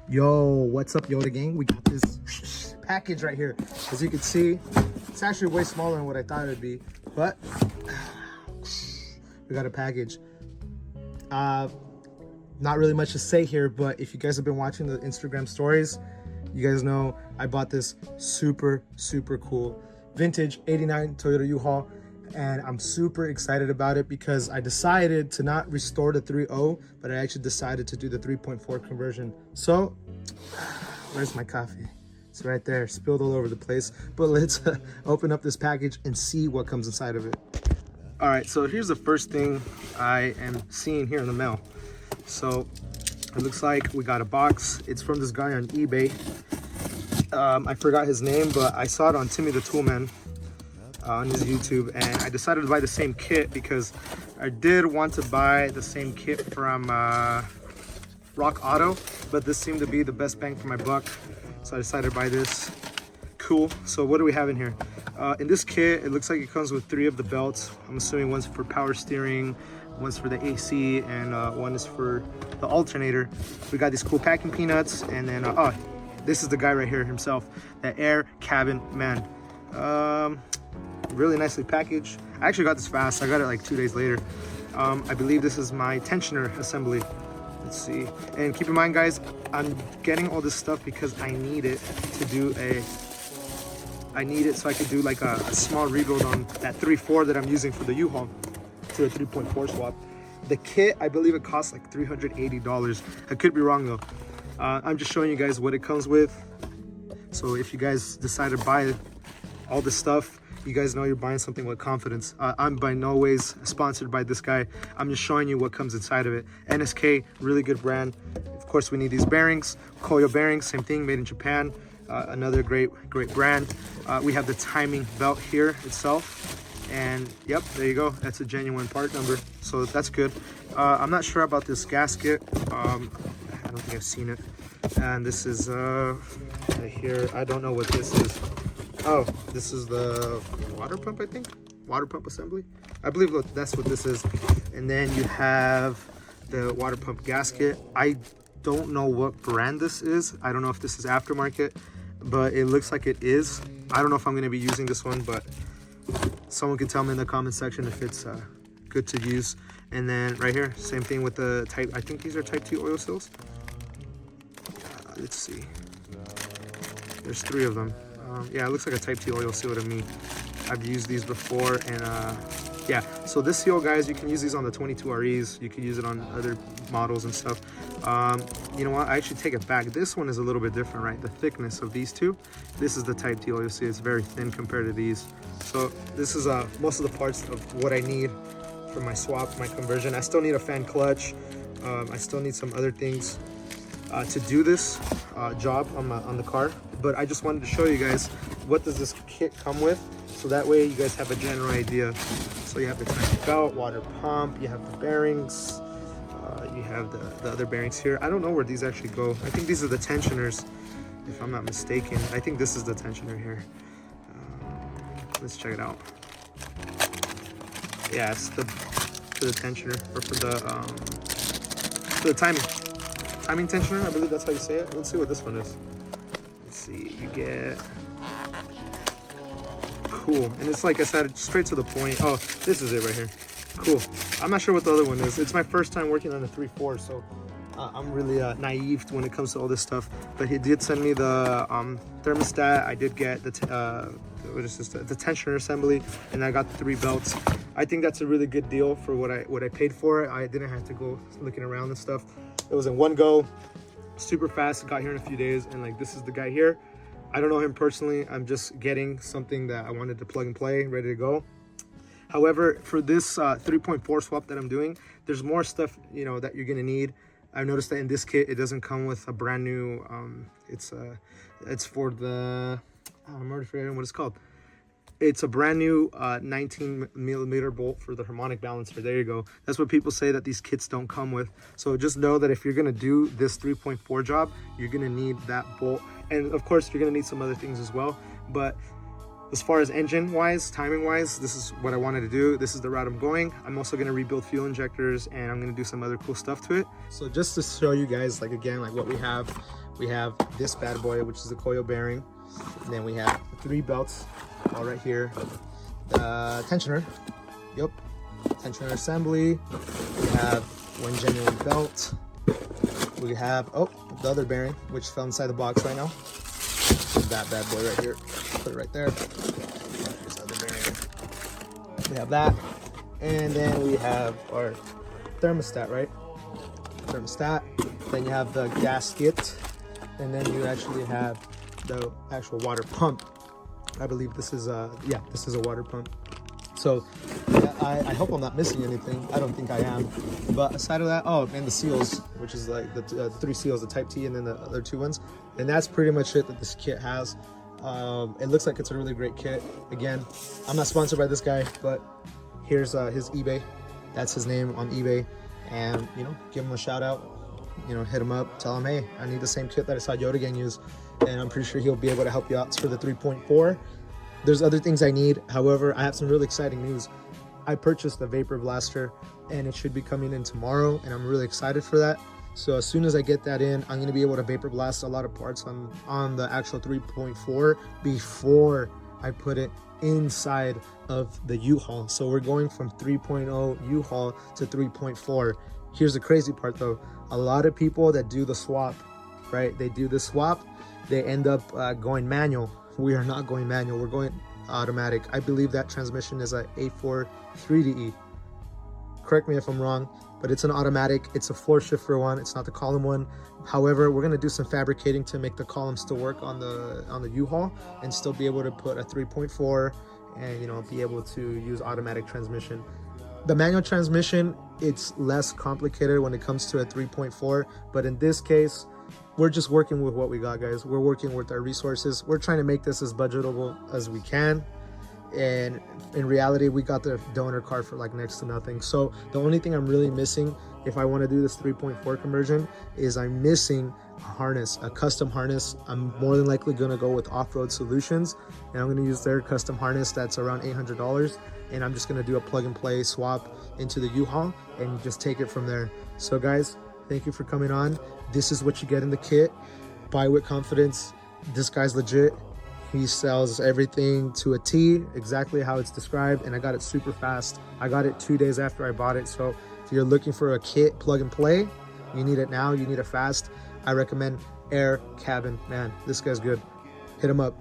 Yo, what's up, Yoda gang? We got this package right here. As you can see, it's actually way smaller than what I thought it would be, but we got a package. Not really much to say here, but if you guys have been watching the Instagram stories, you guys know I bought this super cool vintage 89 Toyota U-Haul, and I'm super excited about it because I decided to not restore the 3.0, but I actually decided to do the 3.4 conversion. So where's my coffee? It's right there, spilled all over the place. But let's open up this package and see what comes inside of it. All right, so here's the first thing I am seeing here in the mail. So it looks like we got a box. It's from this guy on eBay. I forgot his name, but I saw it on Timmy the Toolman on his YouTube, and I decided to buy the same kit because I did want to buy the same kit from Rock Auto, but this seemed to be the best bang for my buck, so I decided to buy this. Cool. So what do we have in here? In this kit, it looks like it comes with 3 of the belts. I'm assuming one's for power steering, one's for the AC, and one is for the alternator. We got these cool packing peanuts, and then oh, this is the guy right here himself, the air cabin man. Really nicely packaged. I actually got this fast. I got it like 2 days later. I believe this is my tensioner assembly. Let's see. And keep in mind, guys, I'm getting all this stuff because I need it to do so I could do like a small rebuild on that 3.4 that I'm using for the U-Haul to a 3.4 swap. The kit, I believe it costs like $380. I could be wrong though. I'm just showing you guys what it comes with. So if you guys decide to buy all this stuff, you guys know you're buying something with confidence. I'm by no ways sponsored by this guy. I'm just showing you what comes inside of it. NSK, really good brand. Of course, we need these bearings. Koyo bearings, same thing, made in Japan. Another great brand. We have the timing belt here itself. And yep, there you go. That's a genuine part number. So that's good. I'm not sure about this gasket. I don't think I've seen it. And this is right here. I don't know what this is. Oh, this is the water pump, I think. Water pump assembly. I believe that's what this is. And then you have the water pump gasket. I don't know what brand this is. I don't know if this is aftermarket, but it looks like it is. I don't know if I'm going to be using this one, but someone can tell me in the comment section if it's good to use. And then right here, same thing with the type. I think these are type 2 oil seals. Let's see. There's 3 of them. Yeah, it looks like a type 2 oil seal to me. I've used these before, and yeah. So this seal, guys, you can use these on the 22REs. You can use it on other models and stuff. You know what? I actually take it back. This one is a little bit different, right? The thickness of these two. This is the type 2 oil seal. It's very thin compared to these. So this is most of the parts of what I need for my swap, my conversion. I still need a fan clutch. I still need some other things to do this job on the car. But I just wanted to show you guys what does this kit come with, so that way you guys have a general idea. So you have the timing belt, water pump, you have the bearings, you have the other bearings here. I don't know where these actually go. I think these are the tensioners, if I'm not mistaken. I think this is the tensioner here. Let's check it out. Yeah, it's for the tensioner, or for the timing tensioner. I believe that's how you say it. Let's see what this one is. Let's see, you get cool, and it's like I said, straight to the point. Oh, this is it right here. Cool. I'm not sure what the other one is. It's my first time working on a 3.4, so I'm really naive when it comes to all this stuff. But he did send me the thermostat. I did get the what is this? The tensioner assembly, and I got the 3 belts. I think that's a really good deal for what I paid for it. I didn't have to go looking around and stuff. It was in one go, super fast. Got here in a few days, and like, this is the guy here. I don't know him personally. I'm just getting something that I wanted to plug and play, ready to go. However, for this 3.4 swap that I'm doing, there's more stuff, you know, that you're gonna need. I've noticed that in this kit, it doesn't come with a brand new. It's for the. I'm already forgetting what it's called. It's a brand new 19mm bolt for the harmonic balancer. There you go. That's what people say that these kits don't come with. So just know that if you're gonna do this 3.4 job, you're gonna need that bolt. And of course, you're gonna need some other things as well. But As far as engine wise, timing wise, this is what I wanted to do. This is the route I'm going. I'm also going to rebuild fuel injectors, and I'm going to do some other cool stuff to it. So just to show you guys, like again, like what we have this bad boy, which is the coil bearing, and then we have 3 belts all right here, tensioner, yep, tensioner assembly. We have one genuine belt. We have, oh, the other bearing, which fell inside the box right now. That bad boy right here. Put it right there. This other bearing. We have that. And then we have our thermostat, right? Thermostat. Then you have the gasket. And then you actually have the actual water pump. I believe this is yeah, this is a water pump. So yeah, I hope I'm not missing anything. I don't think I am. But aside of that, oh, and the seals, which is like the 3 seals, the Type T and then the other 2 ones. And that's pretty much it that this kit has. It looks like it's a really great kit. Again, I'm not sponsored by this guy, but here's his eBay. That's his name on eBay. And, you know, give him a shout out. You know, hit him up, tell him, hey, I need the same kit that I saw Yoda Gang use. And I'm pretty sure he'll be able to help you out for the 3.4. There's other things I need. However, I have some really exciting news. I purchased the Vapor Blaster, and it should be coming in tomorrow, and I'm really excited for that. So as soon as I get that in, I'm going to be able to vapor blast a lot of parts on the actual 3.4 before I put it inside of the U-Haul. So we're going from 3.0 U-Haul to 3.4. Here's the crazy part though. A lot of people that do the swap, right? They do the swap, they end up going manual. We are not going manual, we're going automatic. I believe that transmission is a 843DE. Correct me if I'm wrong, but it's an automatic. It's a 4-shifter one. It's not the column one. However, we're gonna do some fabricating to make the columns still work on the U-Haul and still be able to put a 3.4 and, you know, be able to use automatic transmission. The manual transmission, it's less complicated when it comes to a 3.4, but in this case, we're just working with what we got, guys. We're working with our resources. We're trying to make this as budgetable as we can. And in reality, we got the donor card for like next to nothing. So the only thing I'm really missing if I want to do this 3.4 conversion is I'm missing a harness, a custom harness. I'm more than likely going to go with Off-Road Solutions, and I'm going to use their custom harness that's around $800. And I'm just going to do a plug and play swap into the U-Haul and just take it from there. So guys, thank you for coming on. This is what you get in the kit. Buy with confidence. This guy's legit. He sells everything to a T, exactly how it's described, and I got it super fast. I got it 2 days after I bought it. So if you're looking for a kit plug and play, you need it now, you need it fast, I recommend Air Cabin. Man, this guy's good. Hit him up.